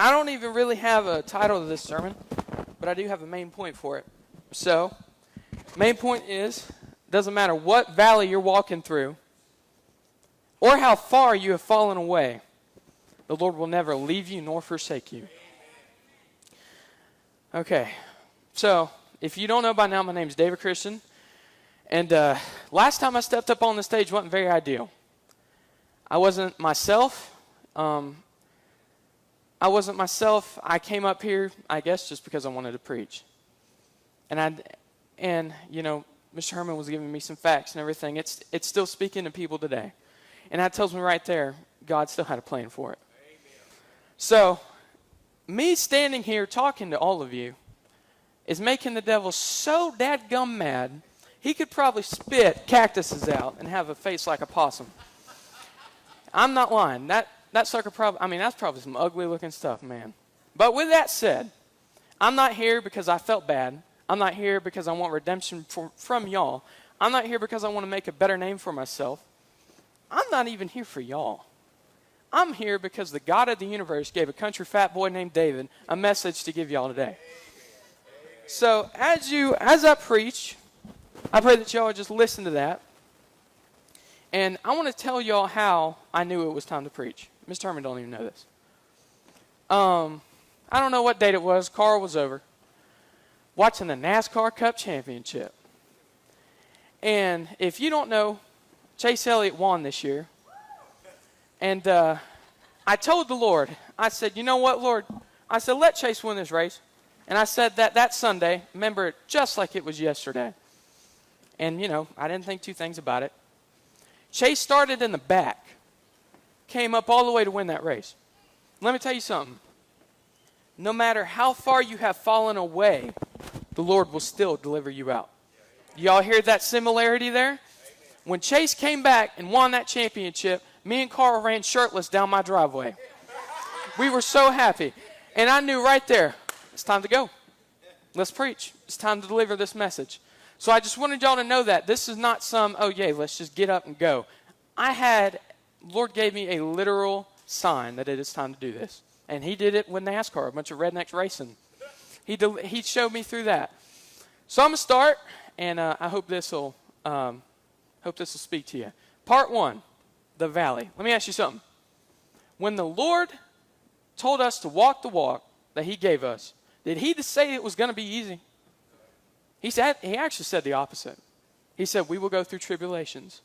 I don't even really have a title to this sermon, but I do have a main point for it. So, main point is, doesn't matter what valley you're walking through or how far you have fallen away, the Lord will never leave you nor forsake you. Okay, so if you don't know by now, my name is David Christian, and last time I stepped up on the stage wasn't very ideal. I wasn't myself. I came up here, I guess, just because I wanted to preach. And you know, Mr. Herman was giving me some facts and everything. It's still speaking to people today. And that tells me right there, God still had a plan for it. Amen. So, me standing here talking to all of you is making the devil so dadgum mad, he could probably spit cactuses out and have a face like a possum. I'm not lying. That sucker probably, that's probably some ugly looking stuff, man. But with that said, I'm not here because I felt bad. I'm not here because I want redemption from y'all. I'm not here because I want to make a better name for myself. I'm not even here for y'all. I'm here because the God of the universe gave a country fat boy named David a message to give y'all today. So as I preach, I pray that y'all would just listen to that. And I want to tell y'all how I knew it was time to preach. Mr. Herman don't even know this. I don't know what date it was. Carl was over watching the NASCAR Cup Championship. And if you don't know, Chase Elliott won this year. And I told the Lord, I said, you know what, Lord? I said, let Chase win this race. And I said that Sunday, remember it just like it was yesterday. And, you know, I didn't think two things about it. Chase started in the back, came up all the way to win that race. Let me tell you something. No matter how far you have fallen away, the Lord will still deliver you out. Y'all hear that similarity there? When Chase came back and won that championship, me and Carl ran shirtless down my driveway. We were so happy. And I knew right there, it's time to go. Let's preach. It's time to deliver this message. So I just wanted y'all to know that. This is not some, oh, yay, let's just get up and go. Lord gave me a literal sign that it is time to do this. And he did it with NASCAR, a bunch of rednecks racing. He showed me through that. So I'm going to start, and I hope this will speak to you. Part 1, the valley. Let me ask you something. When the Lord told us to walk the walk that he gave us, did he say it was going to be easy? He actually said the opposite. He said, we will go through tribulations.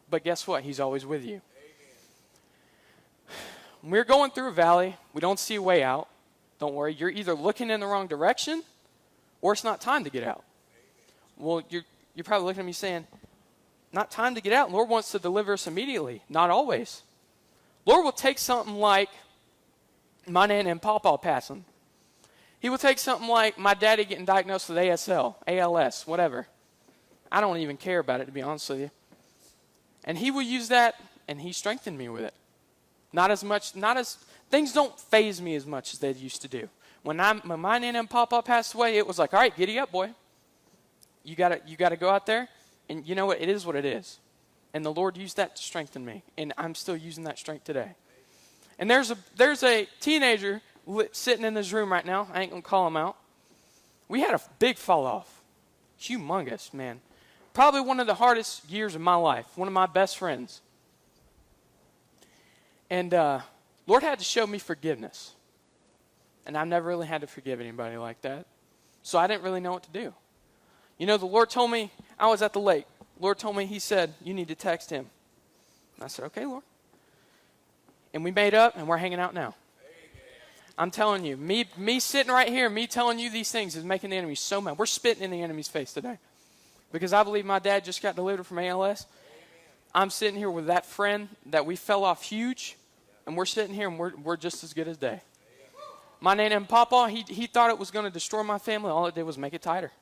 But guess what? He's always with you. When we're going through a valley, we don't see a way out. Don't worry. You're either looking in the wrong direction or it's not time to get out. Well, you're probably looking at me saying, not time to get out. Lord wants to deliver us immediately. Not always. Lord will take something like my nana and pawpaw passing. He will take something like my daddy getting diagnosed with ASL, ALS, whatever. I don't even care about it, to be honest with you. And he will use that, and he strengthened me with it. Things don't faze me as much as they used to do. When my nana and pawpaw passed away, it was like, all right, giddy up, boy. You gotta go out there, and you know what? It is what it is. And the Lord used that to strengthen me, and I'm still using that strength today. And there's a teenager sitting in this room right now. I ain't going to call him out. We had a big fall off. Humongous, man. Probably one of the hardest years of my life. One of my best friends. And Lord had to show me forgiveness. And I've never really had to forgive anybody like that. So I didn't really know what to do. You know, the Lord told me, I was at the lake. Lord told me, he said, you need to text him. And I said, okay, Lord. And we made up, and we're hanging out now. I'm telling you, me sitting right here, me telling you these things is making the enemy so mad. We're spitting in the enemy's face today. Because I believe my dad just got delivered from ALS. I'm sitting here with that friend that we fell off huge, and we're sitting here, and we're just as good as they. My nana and pawpaw, he thought it was going to destroy my family. All it did was make it tighter.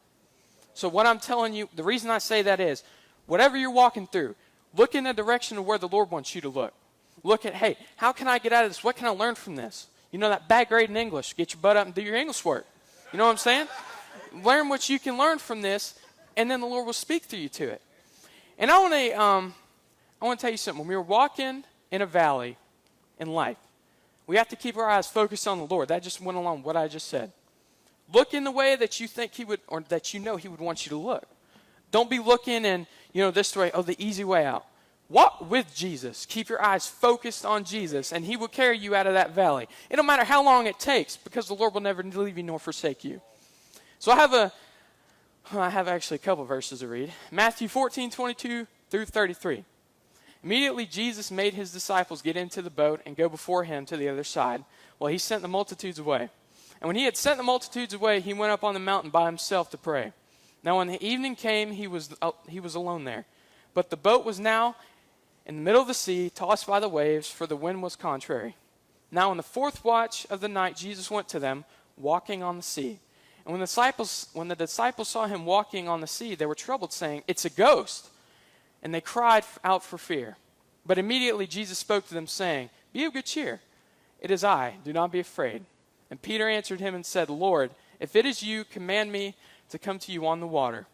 So what I'm telling you, the reason I say that is, whatever you're walking through, look in the direction of where the Lord wants you to look. Look at, hey, how can I get out of this? What can I learn from this? You know, that bad grade in English, get your butt up and do your English work. You know what I'm saying? Learn what you can learn from this, and then the Lord will speak through you to it. And I want to tell you something. When we were walking in a valley in life, We have to keep our eyes focused on the Lord. That just went along with what I just said. Look in the way that you think he would, or that you know he would want you to look. Don't be looking in, this way, the easy way out. Walk with Jesus. Keep your eyes focused on Jesus, and he will carry you out of that valley. It don't matter how long it takes, because the Lord will never leave you nor forsake you. So I have actually a couple verses to read. Matthew 14:22 through 33. Immediately Jesus made his disciples get into the boat and go before him to the other side, while he sent the multitudes away. And when he had sent the multitudes away, he went up on the mountain by himself to pray. Now when the evening came, he was alone there. But the boat was now in the middle of the sea, tossed by the waves, for the wind was contrary. Now in the fourth watch of the night, Jesus went to them, walking on the sea. And when the disciples saw him walking on the sea, they were troubled, saying, "It's a ghost." And they cried out for fear. But immediately Jesus spoke to them, saying, "Be of good cheer. It is I. Do not be afraid." And Peter answered him and said, "Lord, if it is you, command me to come to you on the water."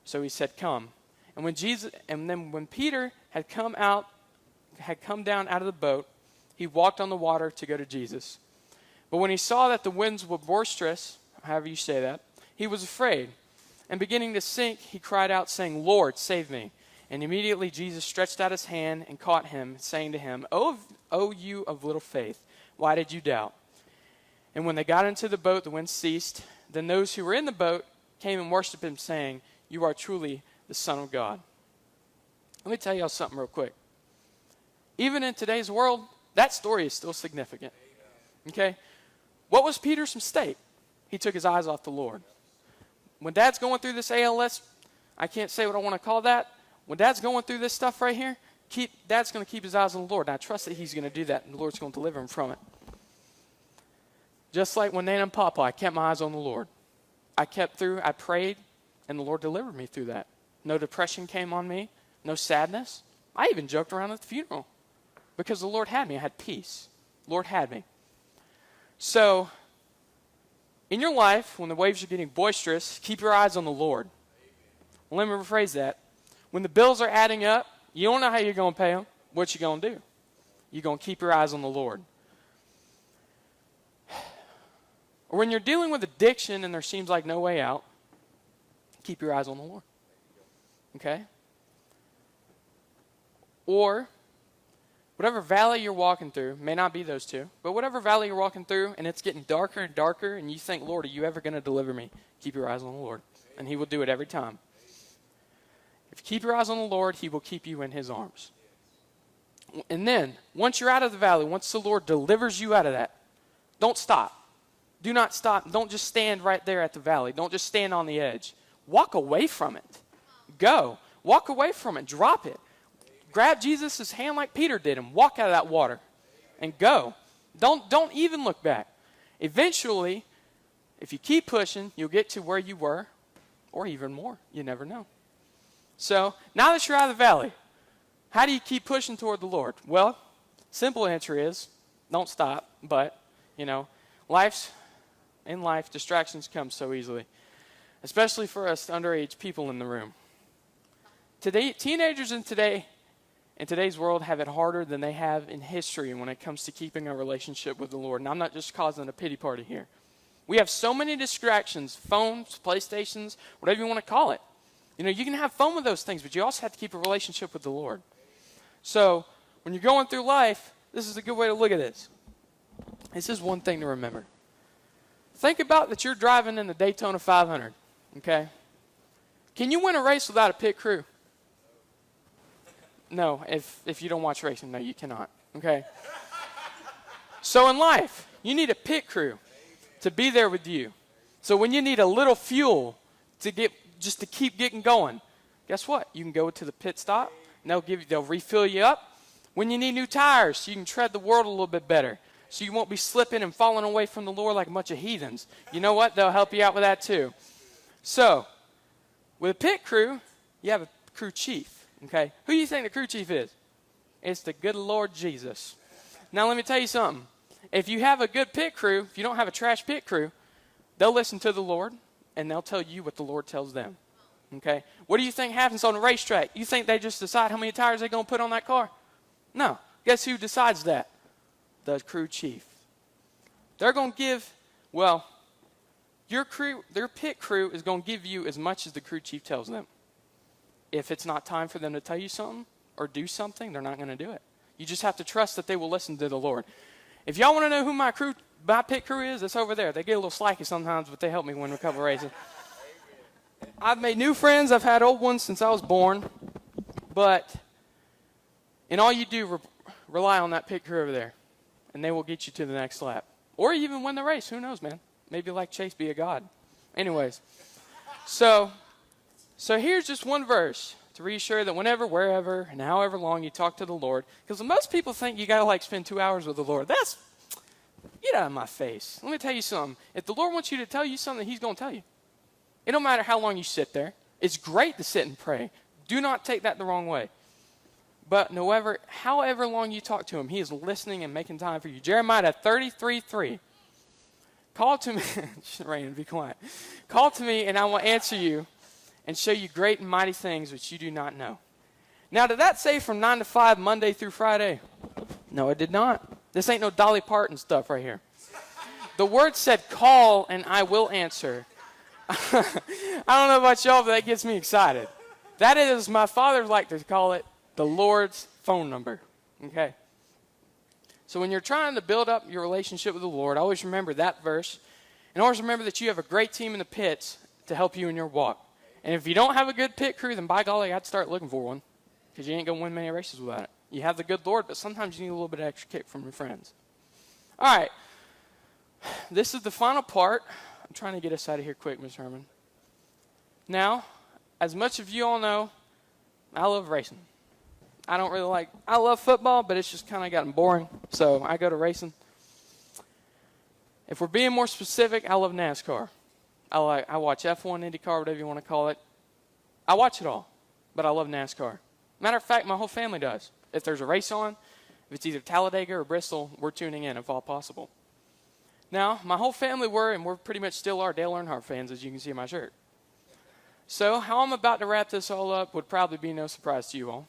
So he said, "Come." And when Peter had come down out of the boat, he walked on the water to go to Jesus. But when he saw that the winds were boisterous, however you say that, he was afraid. And beginning to sink, he cried out, saying, "Lord, save me." And immediately Jesus stretched out his hand and caught him, saying to him, "O you of little faith, why did you doubt?" And when they got into the boat, the wind ceased. Then those who were in the boat came and worshipped him, saying, "You are truly the Son of God." Let me tell y'all something real quick. Even in today's world, that story is still significant. Okay? What was Peter's mistake? He took his eyes off the Lord. When Dad's going through this ALS, I can't say what I want to call that. When Dad's going through this stuff right here, Dad's going to keep his eyes on the Lord. And I trust that he's going to do that, and the Lord's going to deliver him from it. Just like when Nana and Papa, I kept my eyes on the Lord. I prayed, and the Lord delivered me through that. No depression came on me, no sadness. I even joked around at the funeral because the Lord had me. I had peace. The Lord had me. So, in your life, when the waves are getting boisterous, keep your eyes on the Lord. Well, let me rephrase that. When the bills are adding up, you don't know how you're going to pay them. What you going to do? You're going to keep your eyes on the Lord. Or when you're dealing with addiction and there seems like no way out, keep your eyes on the Lord. Okay? Or whatever valley you're walking through, may not be those two, but whatever valley you're walking through and it's getting darker and darker and you think, "Lord, are you ever going to deliver me?" Keep your eyes on the Lord, and he will do it every time. If you keep your eyes on the Lord, he will keep you in his arms. And then, once you're out of the valley, once the Lord delivers you out of that, don't stop. Do not stop. Don't just stand right there at the valley. Don't just stand on the edge. Walk away from it. Go. Walk away from it. Drop it. Grab Jesus' hand like Peter did and walk out of that water and go. Don't even look back. Eventually, if you keep pushing, you'll get to where you were or even more. You never know. So, now that you're out of the valley, how do you keep pushing toward the Lord? Well, simple answer is don't stop. But, in life, distractions come so easily, especially for us underage people in the room. Today, teenagers in today's world have it harder than they have in history when it comes to keeping a relationship with the Lord. And I'm not just causing a pity party here. We have so many distractions, phones, PlayStations, whatever you want to call it. You can have fun with those things, but you also have to keep a relationship with the Lord. So, when you're going through life, this is a good way to look at this. This is one thing to remember. Think about that you're driving in the Daytona 500, okay? Can you win a race without a pit crew? No, if you don't watch racing, no, you cannot, okay? So in life, you need a pit crew to be there with you. So when you need a little fuel to keep getting going, guess what? You can go to the pit stop, and they'll refill you up. When you need new tires, so you can tread the world a little bit better, so you won't be slipping and falling away from the Lord like a bunch of heathens. You know what? They'll help you out with that too. So, with a pit crew, you have a crew chief, okay? Who do you think the crew chief is? It's the good Lord Jesus. Now, let me tell you something. If you have a good pit crew, if you don't have a trash pit crew, they'll listen to the Lord, and they'll tell you what the Lord tells them, okay? What do you think happens on the racetrack? You think they just decide how many tires they're going to put on that car? No. Guess who decides that? The crew chief. They're going to give, well, your crew, their pit crew is going to give you as much as the crew chief tells them. If it's not time for them to tell you something or do something, they're not going to do it. You just have to trust that they will listen to the Lord. If y'all want to know who my pit crew is, it's over there. They get a little slacky sometimes, but they help me win a couple races. I've made new friends. I've had old ones since I was born. And all you do, rely on that pit crew over there, and they will get you to the next lap. Or even win the race. Who knows, man? Maybe like Chase be a god. Anyways, so here's just one verse to reassure that whenever, wherever, and however long you talk to the Lord, because most people think you got to like spend 2 hours with the Lord. Get out of my face. Let me tell you something. If the Lord wants you to tell you something, he's going to tell you. It don't matter how long you sit there. It's great to sit and pray. Do not take that the wrong way. But however long you talk to him, he is listening and making time for you. Jeremiah 33:3. Call to me. Raymond, be quiet. Call to me, and I will answer you and show you great and mighty things which you do not know. Now, did that say from 9 to 5, Monday through Friday? No, it did not. This ain't no Dolly Parton stuff right here. The word said, call, and I will answer. I don't know about y'all, but that gets me excited. That is, my father liked to call it, the Lord's phone number. Okay? So when you're trying to build up your relationship with the Lord, always remember that verse. And always remember that you have a great team in the pits to help you in your walk. And if you don't have a good pit crew, then by golly, I'd start looking for one. Because you ain't going to win many races without it. You have the good Lord, but sometimes you need a little bit of extra kick from your friends. All right. This is the final part. I'm trying to get us out of here quick, Ms. Herman. Now, as much of you all know, I love racing. I love football, but it's just kind of gotten boring, so I go to racing. If we're being more specific, I love NASCAR. I watch F1, IndyCar, whatever you want to call it. I watch it all, but I love NASCAR. Matter of fact, my whole family does. If there's a race on, if it's either Talladega or Bristol, we're tuning in if all possible. Now, my whole family and we're pretty much still are Dale Earnhardt fans, as you can see in my shirt. So how I'm about to wrap this all up would probably be no surprise to you all.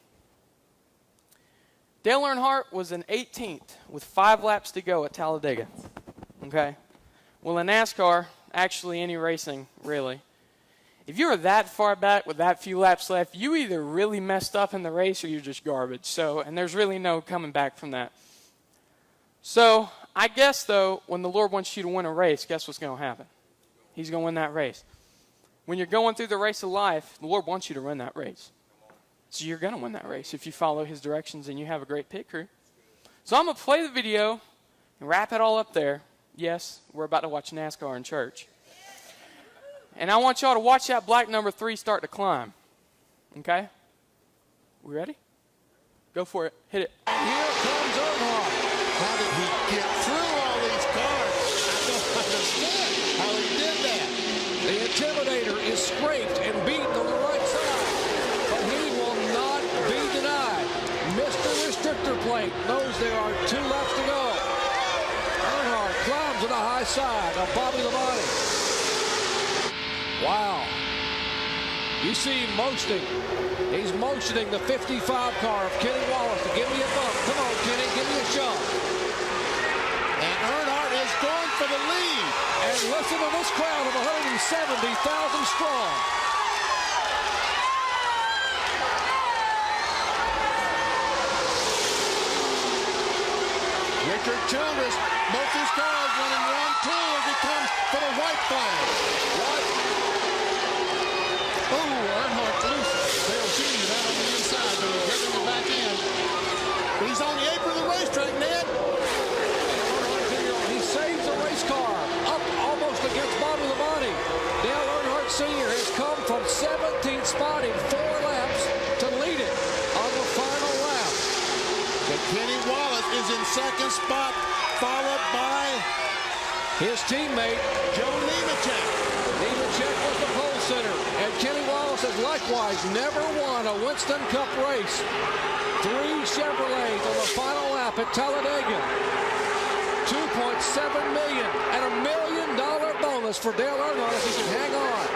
Dale Earnhardt was in 18th with 5 laps to go at Talladega. Okay? Well, in NASCAR, actually any racing, really, if you were that far back with that few laps left, you either really messed up in the race or you're just garbage. And there's really no coming back from that. So I guess, though, when the Lord wants you to win a race, guess what's going to happen? He's going to win that race. When you're going through the race of life, the Lord wants you to run that race. So you're going to win that race if you follow his directions and you have a great pit crew. So I'm going to play the video and wrap it all up there. Yes, we're about to watch NASCAR in church. And I want y'all to watch that black number 3 start to climb. Okay? We ready? Go for it. Hit it. And here comes Earnhardt. How did he get through all these cars? I don't understand how he did that. The Intimidator is scraped and beaten on the right side. But he will not be denied. Mr. Restrictor Plate knows there are 2 laps to go. Earnhardt climbs to the high side of Bobby Labonte. Wow. You see him motioning. He's motioning the 55 car of Kenny Wallace to give me a bump. Come on, Kenny, give me a shot. And Earnhardt is going for the lead. And listen to this crowd of 170,000 strong. Richard Childress, both his cars running 1-2 as he comes for the white flag. Oh, Earnhardt loose. Dale Jr. down on the inside, but he's getting it back in. He's on the apron of the racetrack, Ned. He saves the race car up almost against Bobby Labonte. Dale Earnhardt Sr. has come from 17th spot in 4 laps to lead it on the final lap. But Kenny Wallace is in 2nd spot, followed by his teammate, Joe Nemechek. Nemechek was the pole sitter, and Kenny Wallace has likewise never won a Winston Cup race. 3 Chevrolets on the final lap at Talladega. $2.7 million and $1 million bonus for Dale Earnhardt if he can hang on.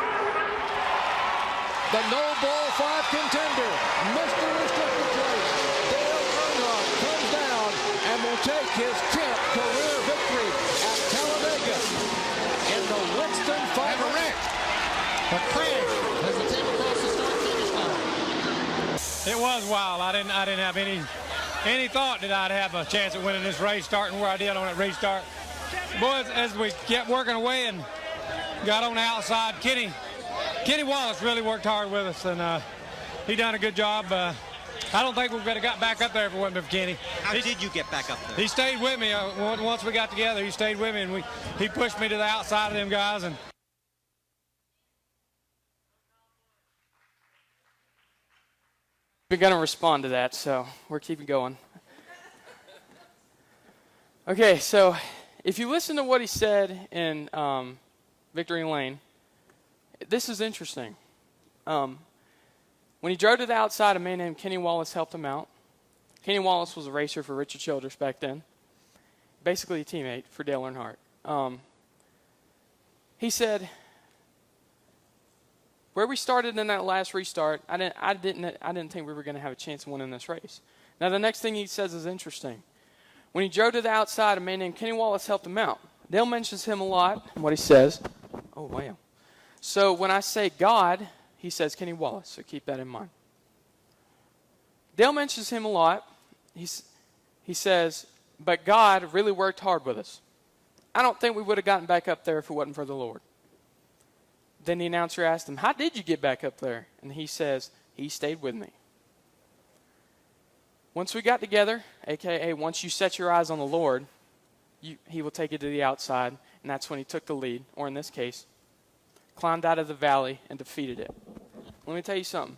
The No Bull 5 contender, Mr. Restrictor Plate, Dale Earnhardt comes down and will take his 10th career victory at Talladega. A crash as it came across the start-finish line. It was wild. I didn't have any thought that I'd have a chance at winning this race, starting where I did on that restart. Boys, as we kept working away and got on the outside, Kenny Wallace really worked hard with us, and he done a good job. I don't think we would have got back up there if it wasn't for Kenny. How did you get back up there? He stayed with me. Once we got together, he stayed with me, and he pushed me to the outside of them guys. And We're going to respond to that, so we're keeping going. Okay, so if you listen to what he said in Victory Lane, this is interesting. When he drove to the outside, a man named Kenny Wallace helped him out. Kenny Wallace was a racer for Richard Childress back then, basically a teammate for Dale Earnhardt. He said, where we started in that last restart, I didn't think we were going to have a chance of winning this race. Now, the next thing he says is interesting. When he drove to the outside, a man named Kenny Wallace helped him out. Dale mentions him a lot in what he says. Oh, wow. So when I say God, he says Kenny Wallace, so keep that in mind. Dale mentions him a lot. He says, but God really worked hard with us. I don't think we would have gotten back up there if it wasn't for the Lord. Then the announcer asked him, how did you get back up there? And he says, he stayed with me. Once we got together, a.k.a. once you set your eyes on the Lord, he will take you to the outside, and that's when he took the lead, or in this case, climbed out of the valley and defeated it. Let me tell you something.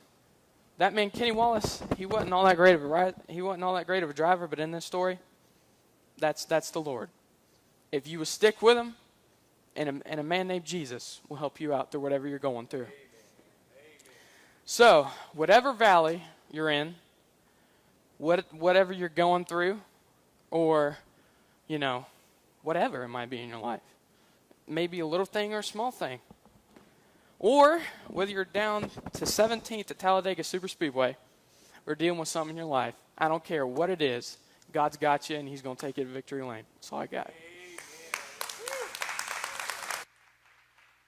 That man, Kenny Wallace, he wasn't all that great of a driver, but in this story, that's the Lord. If you will stick with him, and a man named Jesus will help you out through whatever you're going through. Amen. So, whatever valley you're in, whatever you're going through, or, whatever it might be in your life, maybe a little thing or a small thing, or whether you're down to 17th at Talladega Superspeedway or dealing with something in your life, I don't care what it is, God's got you and he's going to take you to victory lane. That's all I got.